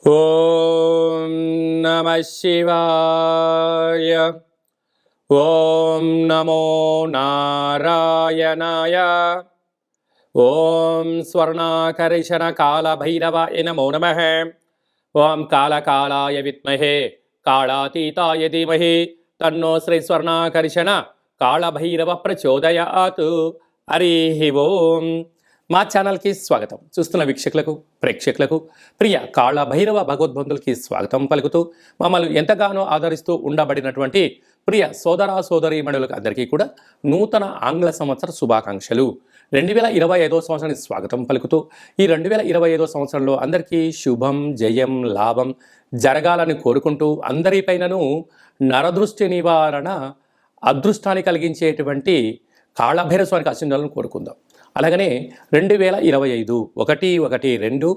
ఓం నమః శివాయ. ఓం నమో నారాయణాయ. ఓం స్వర్ణాకర్షణ కాళభైరవాయ నమో నమః. ఓం కాళకాళాయ విద్మహే కాళాతీతాయ ధీమహి తన్నో శ్రీ స్వర్ణాకర్షణ కాళభైరవ ప్రచోదయాత్. హరి ఓం. మా ఛానల్కి స్వాగతం. చూస్తున్న వీక్షకులకు ప్రేక్షకులకు ప్రియ కాళభైరవ భగవద్బంధులకి స్వాగతం పలుకుతూ మమ్మల్ని ఎంతగానో ఆదరిస్తూ ఉండబడినటువంటి ప్రియ సోదర సోదరీమణులకు అందరికీ కూడా నూతన ఆంగ్ల సంవత్సర శుభాకాంక్షలు. 2025 సంవత్సరానికి స్వాగతం పలుకుతూ ఈ 2025 సంవత్సరంలో అందరికీ శుభం జయం లాభం జరగాలని కోరుకుంటూ అందరిపైనను నరదృష్టి నివారణ అదృష్టాన్ని కలిగించేటువంటి కాళభైరవ స్వామికి ఆశీర్వాదాలను కోరుకుందాం. అలాగనే 2025 1, 1, 2,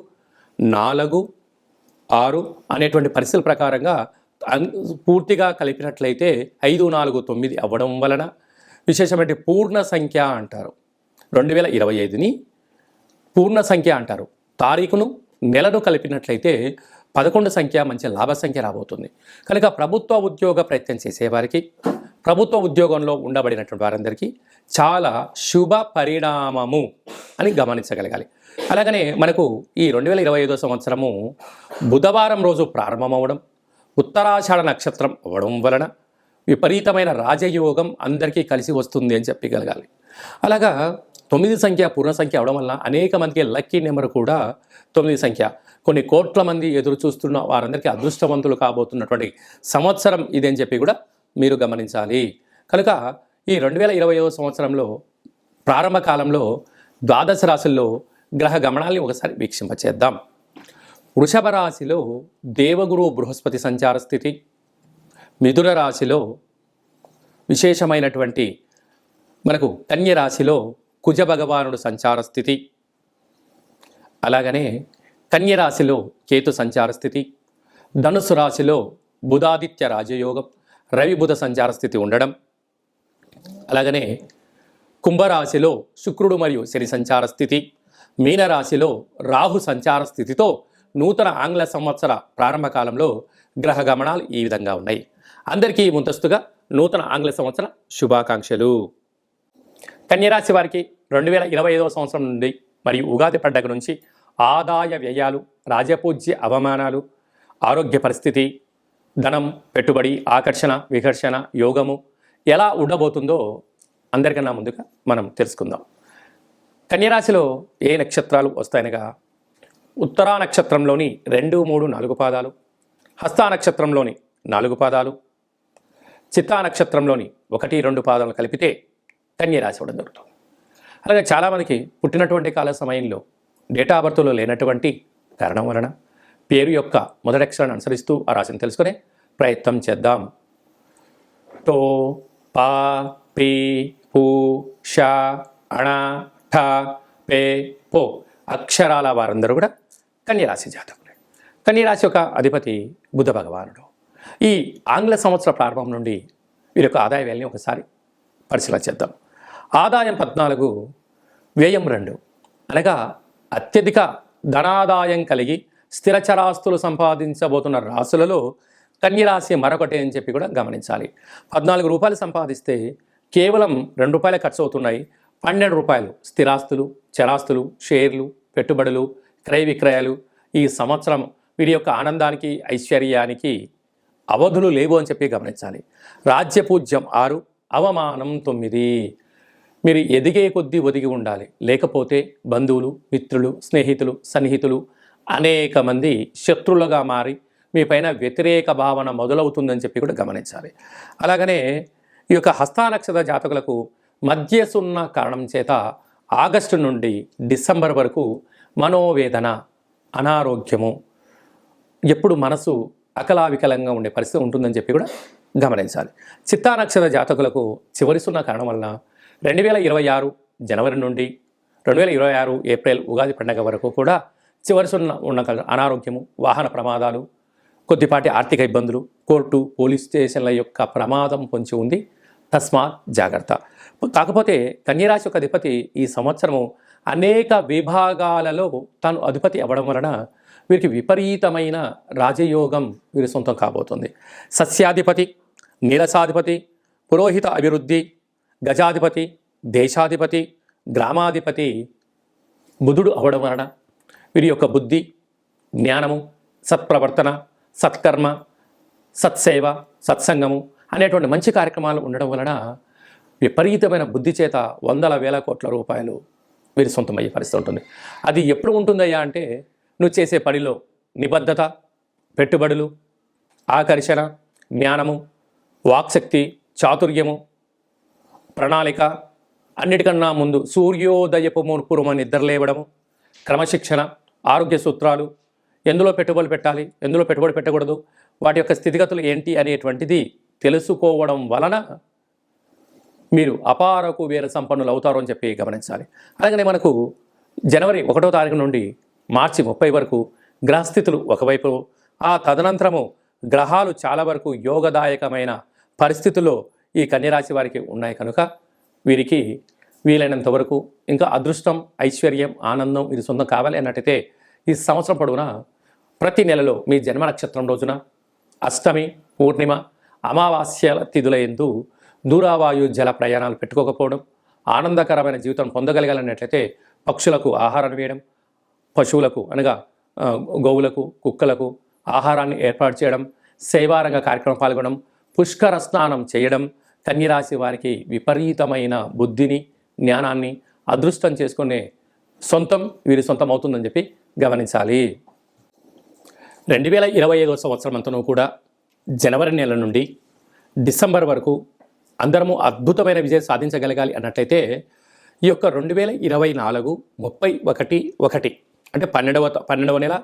4, 6 అనేటువంటి పరిస్థితుల ప్రకారంగా పూర్తిగా కలిపినట్లయితే 5, 4, 9 అవ్వడం వలన విశేషమైన పూర్ణ సంఖ్య అంటారు. 2025ని పూర్ణ సంఖ్య అంటారు. తారీఖును నెలను కలిపినట్లయితే 11 సంఖ్య మంచి లాభ సంఖ్య రాబోతుంది. కనుక ప్రభుత్వ ఉద్యోగ ప్రయత్నం చేసేవారికి, ప్రభుత్వ ఉద్యోగంలో ఉండబడినటువంటి వారందరికీ చాలా శుభ పరిణామము అని గమనించగలగాలి. అలాగనే మనకు ఈ 2025 సంవత్సరము బుధవారం రోజు ప్రారంభమవడం, ఉత్తరాషాఢ నక్షత్రం అవ్వడం వలన విపరీతమైన రాజయోగం అందరికీ కలిసి వస్తుంది అని చెప్పగలగాలి. అలాగా 9 సంఖ్య పూర్ణ సంఖ్య అవడం వల్ల అనేక మందికి లక్కీ నెంబర్ కూడా 9 సంఖ్య. కొన్ని కోట్ల మంది ఎదురు చూస్తున్న వారందరికీ అదృష్టవంతులు కాబోతున్నటువంటి సంవత్సరం ఇదని చెప్పి కూడా మీరు గమనించాలి. కనుక ఈ 2025 సంవత్సరంలో ప్రారంభ కాలంలో ద్వాదశ రాశుల్లో గ్రహ గమనాల్ని ఒకసారి వీక్షింపచేద్దాం. వృషభ రాశిలో దేవగురు బృహస్పతి సంచార స్థితి, మిథున రాశిలో విశేషమైనటువంటి మనకు కన్య రాశిలో కుజ భగవానుడు సంచార స్థితి, అలాగనే కన్య రాశిలో కేతు సంచార స్థితి, ధనుసు రాశిలో బుధాదిత్య రాజయోగం రవి బుధ సంచార స్థితి ఉండడం, అలాగనే కుంభరాశిలో శుక్రుడు మరియు శని సంచార స్థితి, మీనరాశిలో రాహు సంచార స్థితితో నూతన ఆంగ్ల సంవత్సర ప్రారంభ కాలంలో గ్రహ గమనాలు ఈ విధంగా ఉన్నాయి. అందరికీ ముందస్తుగా నూతన ఆంగ్ల సంవత్సర శుభాకాంక్షలు. కన్యరాశి వారికి 2025 సంవత్సరం నుండి మరియు ఉగాది పండగ నుంచి ఆదాయ వ్యయాలు, రాజపూజ్య అవమానాలు, ఆరోగ్య పరిస్థితి, ధనం, పెట్టుబడి, ఆకర్షణ, వికర్షణ, యోగము ఎలా ఉండబోతుందో అందరికన్నా ముందుగా మనం తెలుసుకుందాం. కన్యరాశిలో ఏ నక్షత్రాలు వస్తాయనగా ఉత్తరా నక్షత్రంలోని 2, 3, 4 పాదాలు, హస్తా నక్షత్రంలోని 4 పాదాలు, చిత్తా నక్షత్రంలోని 1, 2 పాదాలు కలిపితే కన్యరాశి అవ్వడం జరుగుతుంది. అలాగే చాలామందికి పుట్టినటువంటి కాల సమయంలో డేటా ఆఫ్ బర్త్లో లేనటువంటి కారణం వలన పేరు యొక్క మొదటి అక్షరాన్ని అనుసరిస్తూ ఆ రాశిని తెలుసుకునే ప్రయత్నం చేద్దాం. టో, పా, పీ, పూ, ష, అణ, ఠ, పే, పో అక్షరాల వారందరూ కూడా కన్యరాశి జాతకులే. కన్యరాశి యొక్క అధిపతి బుధ భగవానుడు. ఈ ఆంగ్ల సంవత్సర ప్రారంభం నుండి వీరి యొక్క ఆదాయ వ్యయాన్ని ఒకసారి పరిశీలన చేద్దాం. ఆదాయం 14, వ్యయం 2 అనగా అత్యధిక ధనాదాయం కలిగి స్థిరచరాస్తులు సంపాదించబోతున్న రాశులలో కన్యరాశి మరొకటి అని చెప్పి కూడా గమనించాలి. 14 రూపాయలు సంపాదిస్తే కేవలం 2 రూపాయలు ఖర్చు అవుతున్నాయి. 12 రూపాయలు స్థిరాస్తులు, చరాస్తులు, షేర్లు, పెట్టుబడులు, క్రయ విక్రయాలు. ఈ సంవత్సరం వీరి యొక్క ఆనందానికి, ఐశ్వర్యానికి అవధులు లేవు అని చెప్పి గమనించాలి. రాజ్యపూజ్యం 6, అవమానం 9. మీరు ఎదిగే కొద్దీ ఒదిగి ఉండాలి, లేకపోతే బంధువులు, మిత్రులు, స్నేహితులు, సన్నిహితులు అనేక మంది శత్రులుగా మారి మీ పైన వ్యతిరేక భావన మొదలవుతుందని చెప్పి కూడా గమనించాలి. అలాగనే ఈ యొక్క హస్తా నక్షత్ర జాతకులకు మధ్యసున్న కారణం చేత ఆగస్టు నుండి డిసెంబర్ వరకు మనోవేదన, అనారోగ్యము, ఎప్పుడు మనసు అకలావికలంగా ఉండే పరిస్థితి ఉంటుందని చెప్పి కూడా గమనించాలి. చిత్తా నక్షత్ర జాతకులకు చివరి సున్న కారణం వలన 2026 జనవరి నుండి 2026 ఏప్రిల్ ఉగాది పండుగ వరకు కూడా చివరి సున్న ఉన్న అనారోగ్యము, వాహన ప్రమాదాలు, కొద్దిపాటి ఆర్థిక ఇబ్బందులు, కోర్టు, పోలీస్ స్టేషన్ల యొక్క ప్రమాదం పొంచి ఉంది. తస్మాత్ జాగ్రత్త. కాకపోతే కన్యరాశి యొక్క అధిపతి ఈ సంవత్సరము అనేక విభాగాలలో తాను అధిపతి అవ్వడం వలన వీరికి విపరీతమైన రాజయోగం వీరి సొంతం కాబోతుంది. సస్యాధిపతి, నీరసాధిపతి, పురోహిత అభివృద్ధి, గజాధిపతి, దేశాధిపతి, గ్రామాధిపతి బుధుడు అవడం వలన వీరి యొక్క బుద్ధి, జ్ఞానము, సత్ప్రవర్తన, సత్కర్మ, సత్సేవ, సత్సంగము అనేటువంటి మంచి కార్యక్రమాలు ఉండడం వలన విపరీతమైన బుద్ధి చేత వందల వేల కోట్ల రూపాయలు వీరి సొంతమయ్యే పరిస్థితి ఉంటుంది. అది ఎప్పుడు ఉంటుందయ్యా అంటే నువ్వు చేసే పనిలో నిబద్ధత, పెట్టుబడులు, ఆకర్షణ, జ్ఞానము, వాక్శక్తి, చాతుర్యము, ప్రణాళిక, అన్నిటికన్నా ముందు సూర్యోదయపు పూర్వం నిద్రలేవడము, క్రమశిక్షణ, ఆరోగ్య సూత్రాలు, ఎందులో పెట్టుబడులు పెట్టాలి, ఎందులో పెట్టుబడి పెట్టకూడదు, వాటి యొక్క స్థితిగతులు ఏంటి అనేటువంటిది తెలుసుకోవడం వలన మీరు అపారకు వీర సంపన్నులు అవుతారు అని చెప్పి గమనించాలి. అలాగనే మనకు జనవరి 1వ తారీఖు నుండి మార్చి 30 వరకు గ్రహస్థితులు ఒకవైపు, ఆ తదనంతరము గ్రహాలు చాలా వరకు యోగదాయకమైన పరిస్థితుల్లో ఈ కన్యరాశి వారికి ఉన్నాయి కనుక వీరికి వీలైనంత వరకు ఇంకా అదృష్టం, ఐశ్వర్యం, ఆనందం ఇది సొంతం కావాలి అన్నట్టయితే ఈ సంవత్సరం పొడవునా ప్రతి నెలలో మీ జన్మ నక్షత్రం రోజున అష్టమి, పూర్ణిమ, అమావాస్యల తిథుల యందు దూరావాయు జల ప్రయాణాలు పెట్టుకోకపోవడం, ఆనందకరమైన జీవితం పొందగలగాలన్నట్లయితే పక్షులకు ఆహారాన్ని వేయడం, పశువులకు అనగా గోవులకు, కుక్కలకు ఆహారాన్ని ఏర్పాటు చేయడం, సేవారంగ కార్యక్రమం పాల్గొనడం, పుష్కర స్నానం చేయడం కన్యరాశి వారికి విపరీతమైన బుద్ధిని, జ్ఞానాన్ని అదృష్టం చేసుకునే సొంతం వీరి సొంతం అవుతుందని చెప్పి గమనించాలి. 2025వ సంవత్సరం అంతనూ కూడా జనవరి నెల నుండి డిసెంబర్ వరకు అందరము అద్భుతమైన విజయం సాధించగలగాలి అన్నట్లయితే ఈ యొక్క 2024 31/1 అంటే 12వ నెల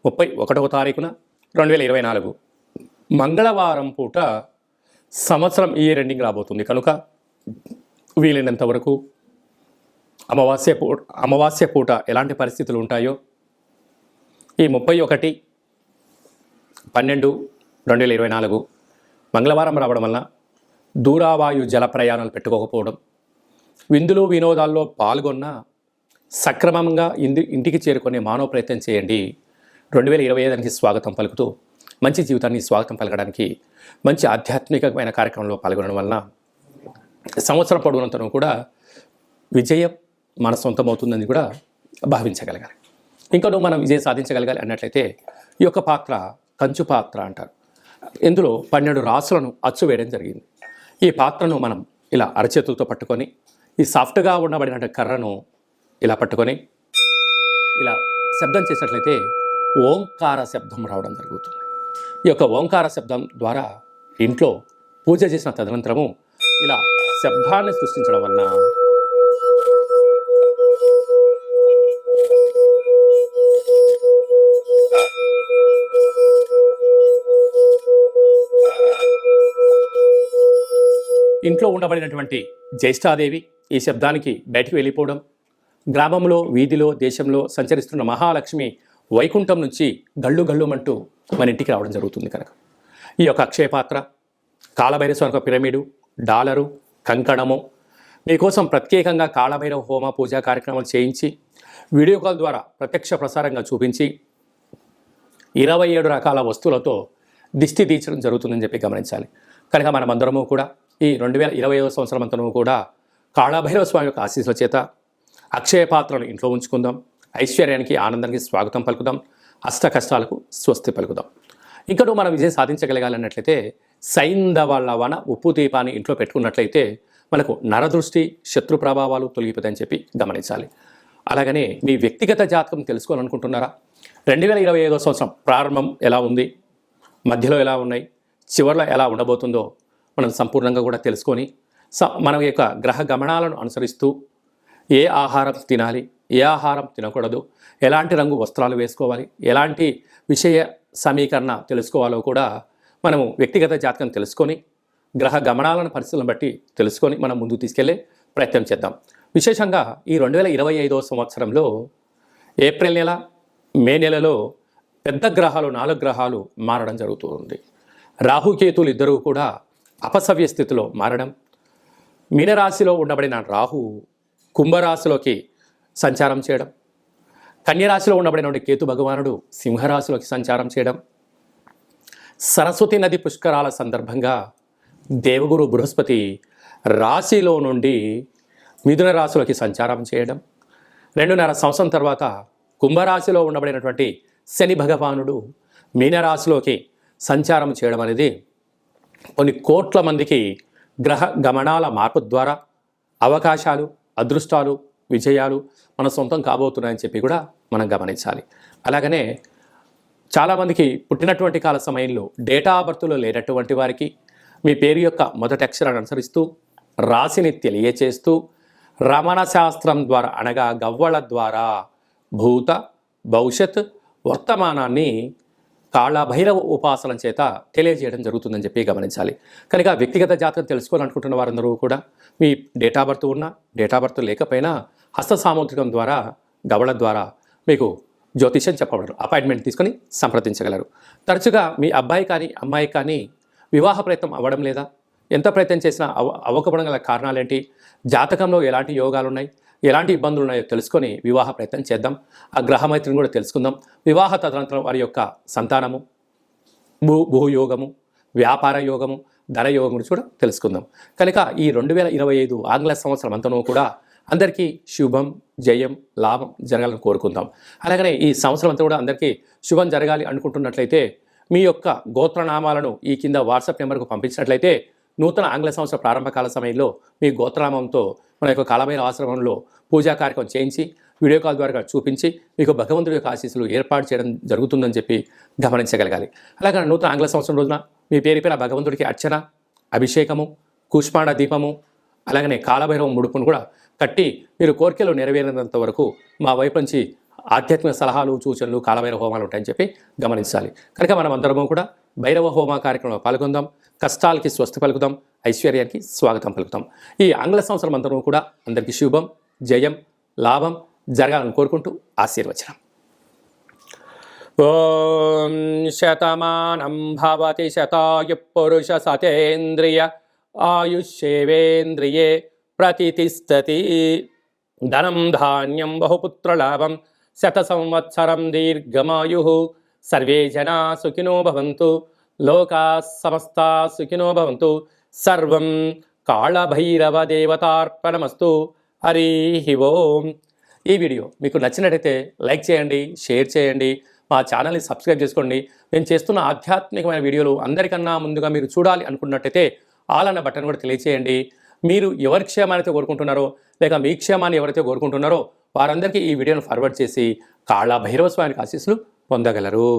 31వ తారీఖున 2024 మంగళవారం పూట సంవత్సరం ఈ ఎండింగ్ రాబోతుంది కనుక వీలైనంత వరకు అమావాస్య పూట ఎలాంటి పరిస్థితులు ఉంటాయో ఈ 31/12/2024 మంగళవారం రావడం వలన దూరావాయు జల ప్రయాణాలు పెట్టుకోకపోవడం, విందులు వినోదాల్లో పాల్గొన్న సక్రమంగా ఇంటికి చేరుకునే మానవ ప్రయత్నం చేయండి. 2025కి స్వాగతం పలుకుతూ మంచి జీవితాన్ని స్వాగతం పలకడానికి మంచి ఆధ్యాత్మికమైన కార్యక్రమంలో పాల్గొనడం వలన సంవత్సరం పొడవునంతను కూడా విజయం మన సొంతమవుతుందని కూడా భావించగలగాలి. ఇంకా మనం విజయం సాధించగలగాలి అన్నట్లయితే ఈ యొక్క పాత్ర కంచు పాత్ర అంటారు. ఇందులో 12 రాసులను అచ్చు వేయడం జరిగింది. ఈ పాత్రను మనం ఇలా అరచేతులతో పట్టుకొని ఈ సాఫ్ట్గా ఉండబడిన కర్రను ఇలా పట్టుకొని ఇలా శబ్దం చేసినట్లయితే ఓంకార శబ్దం రావడం జరుగుతుంది. ఈ యొక్క ఓంకార శబ్దం ద్వారా ఇంట్లో పూజ చేసిన తదనంతరము ఇలా శబ్దాన్ని సృష్టించడం వలన ఇంట్లో ఉండబడినటువంటి జ్యేష్ఠాదేవి ఈ శబ్దానికి బయటికి వెళ్ళిపోవడం, గ్రామంలో, వీధిలో, దేశంలో సంచరిస్తున్న మహాలక్ష్మి వైకుంఠం నుంచి గళ్ళు గళ్ళుమంటూ మన ఇంటికి రావడం జరుగుతుంది. కనుక ఈ యొక్క అక్షయపాత్ర, కాళభైరవ పిరమిడు, డాలరు, కంకణము మీకోసం ప్రత్యేకంగా కాళభైరవ హోమ పూజా కార్యక్రమాలు చేయించి వీడియో కాల్ ద్వారా ప్రత్యక్ష ప్రసారంగా చూపించి 27 రకాల వస్తువులతో దిష్టి తీర్చడం జరుగుతుందని చెప్పి గమనించాలి. కనుక మనమందరము కూడా ఈ 2025వ సంవత్సరం అంతను కూడా కాళభైరవ స్వామి యొక్క ఆశీస్సుల చేత అక్షయ పాత్రను ఇంట్లో ఉంచుకుందాం. ఐశ్వర్యానికి, ఆనందానికి స్వాగతం పలుకుదాం. అష్ట కష్టాలకు స్వస్తి పలుకుదాం. ఇంకా మనం విజయం సాధించగలగాలన్నట్లయితే సైంధవ లవణ ఉప్పు దీపాన్ని ఇంట్లో పెట్టుకున్నట్లయితే మనకు నరదృష్టి, శత్రు ప్రభావాలు తొలగిపోతాయని చెప్పి గమనించాలి. అలాగనే మీ వ్యక్తిగత జాతకం తెలుసుకోవాలనుకుంటున్నారా? 2025వ సంవత్సరం ప్రారంభం ఎలా ఉంది, మధ్యలో ఎలా ఉన్నాయి, చివరిలో ఎలా ఉండబోతుందో మనం సంపూర్ణంగా కూడా తెలుసుకొని మన యొక్క గ్రహ గమనాలను అనుసరిస్తూ ఏ ఆహారం తినాలి, ఏ ఆహారం తినకూడదు, ఎలాంటి రంగు వస్త్రాలు వేసుకోవాలి, ఎలాంటి విషయ సమీకరణ తెలుసుకోవాలో కూడా మనము వ్యక్తిగత జాతకం తెలుసుకొని గ్రహ గమనాలను పరిస్థితులను బట్టి తెలుసుకొని మనం ముందుకు తీసుకెళ్లే ప్రయత్నం చేద్దాం. విశేషంగా ఈ 2025వ సంవత్సరంలో ఏప్రిల్ నెల, మే నెలలో పెద్ద గ్రహాలు 4 గ్రహాలు మారడం జరుగుతుంది. రాహుకేతులు ఇద్దరూ కూడా అపసవ్య స్థితిలో మారడం, మీనరాశిలో ఉండబడిన రాహు కుంభరాశిలోకి సంచారం చేయడం, కన్యరాశిలో ఉండబడినటువంటి కేతు భగవానుడు సింహరాశిలోకి సంచారం చేయడం, సరస్వతి నది పుష్కరాల సందర్భంగా దేవగురు బృహస్పతి రాశిలో నుండి మిథున రాశిలోకి సంచారం చేయడం, 2.5 సంవత్సరం తర్వాత కుంభరాశిలో ఉండబడినటువంటి శని భగవానుడు మీనరాశిలోకి సంచారం చేయడం అనేది కొన్ని కోట్ల మందికి గ్రహ గమనాల మార్పు ద్వారా అవకాశాలు, అదృష్టాలు, విజయాలు మన సొంతం కాబోతున్నాయని చెప్పి కూడా మనం గమనించాలి. అలాగనే చాలామందికి పుట్టినటువంటి కాల సమయంలో డేటా ఆఫ్ బర్త్లో లేనటువంటి వారికి మీ పేరు యొక్క మొదటి అక్షరాన్ని అనుసరిస్తూ రాశిని తెలియచేస్తూ రమణ శాస్త్రం ద్వారా అనగా గవ్వళ ద్వారా భూత భవిష్యత్ వర్తమానాన్ని కాళభైరవ ఉపాసన చేత తెలియజేయడం జరుగుతుందని చెప్పి గమనించాలి. కనుక వ్యక్తిగత జాతకం తెలుసుకోవాలనుకుంటున్న వారందరూ కూడా మీ డేట్ ఆఫ్ బర్త్ ఉన్నా, డేట్ ఆఫ్ బర్త్ లేకపోయినా హస్త సాముద్రికం ద్వారా గవళ ద్వారా మీకు జ్యోతిష్యం చెప్పబడరు. అపాయింట్మెంట్ తీసుకొని సంప్రదించగలరు. తరచుగా మీ అబ్బాయి కానీ అమ్మాయి కానీ వివాహ ప్రయత్నం అవ్వడం లేదా, ఎంత ప్రయత్నం చేసినా అవ్వకపోవడం గల కారణాలేంటి, జాతకంలో ఎలాంటి యోగాలు ఉన్నాయి, ఎలాంటి ఇబ్బందులు ఉన్నాయో తెలుసుకొని వివాహ ప్రయత్నం చేద్దాం. ఆ గ్రహమైత్రిని కూడా తెలుసుకుందాం. వివాహ తదనంతరం వారి యొక్క సంతానము, భూయోగము, వ్యాపార యోగము, ధన యోగం గురించి కూడా తెలుసుకుందాం. కనుక ఈ 2025 ఆంగ్ల సంవత్సరం అంతనూ కూడా అందరికీ శుభం, జయం, లాభం జరగాలని కోరుకుందాం. అలాగనే ఈ సంవత్సరం అంతా కూడా అందరికీ శుభం జరగాలి అనుకుంటున్నట్లయితే మీ యొక్క గోత్రనామాలను ఈ కింద వాట్సాప్ నెంబర్కు పంపించినట్లయితే నూతన ఆంగ్ల సంవత్సర ప్రారంభకాల సమయంలో మీ గోత్రనామంతో మన యొక్క కాళభైరవ ఆశ్రమంలో పూజా కార్యక్రమం చేయించి వీడియో కాల్ ద్వారా చూపించి మీకు భగవంతుడి యొక్క ఆశీస్సులు ఏర్పాటు చేయడం జరుగుతుందని చెప్పి గమనించగలగాలి. అలాగే నూతన ఆంగ్ల సంవత్సరం రోజున మీ పేరుపైన భగవంతుడికి అర్చన, అభిషేకము, కూష్మాండ దీపము, అలాగనే కాళభైరవ ముడుపును కూడా కట్టి మీరు కోరికలు నెరవేరినంత వరకు మా వైపు నుంచి ఆధ్యాత్మిక సలహాలు, సూచనలు, కాళభైరవ హోమాలు ఉంటాయని చెప్పి గమనించాలి. కనుక మనం అందరము కూడా భైరవ హోమ కార్యక్రమంలో పాల్గొందాం. కష్టాలకి స్వస్తి పలుకుదాం, ఐశ్వర్యానికి స్వాగతం పలుకుతాం. ఈ ఆంగ్ల సంవత్సరం అందరూ కూడా అందరికీ శుభం, జయం, లాభం జరగాలని కోరుకుంటూ ఆశీర్వచనం. ఓం శతమానం భవతి శతాయు పురుష సతేంద్రియ ఆయుష్యేవేంద్రియే ప్రతిష్టతి. ధనం ధాన్యం బహుపుత్రలాభం శత సంవత్సరం దీర్ఘమాయు. సర్వే జనా సుఖినో భవంతు, లోకా సమస్తా సుఖినో భవంతు. సర్వం కాళభైరవ దేవతార్పణమస్తు. హరి ఓం. ఈ వీడియో మీకు నచ్చినట్టయితే లైక్ చేయండి, షేర్ చేయండి, మా ఛానల్ని సబ్స్క్రైబ్ చేసుకోండి. నేను చేస్తున్న ఆధ్యాత్మికమైన వీడియోలు అందరికన్నా ముందుగా మీరు చూడాలి అనుకున్నట్టయితే ఆల్ అన్న బటన్ కూడా తెలియచేయండి. మీరు ఎవరి క్షేమాన్ని అయితే కోరుకుంటున్నారో, లేక మీ క్షేమాన్ని ఎవరైతే కోరుకుంటున్నారో వారందరికీ ఈ వీడియోను ఫార్వర్డ్ చేసి కాళభైరవ స్వామికి ఆశీస్సులు పొందగలరు.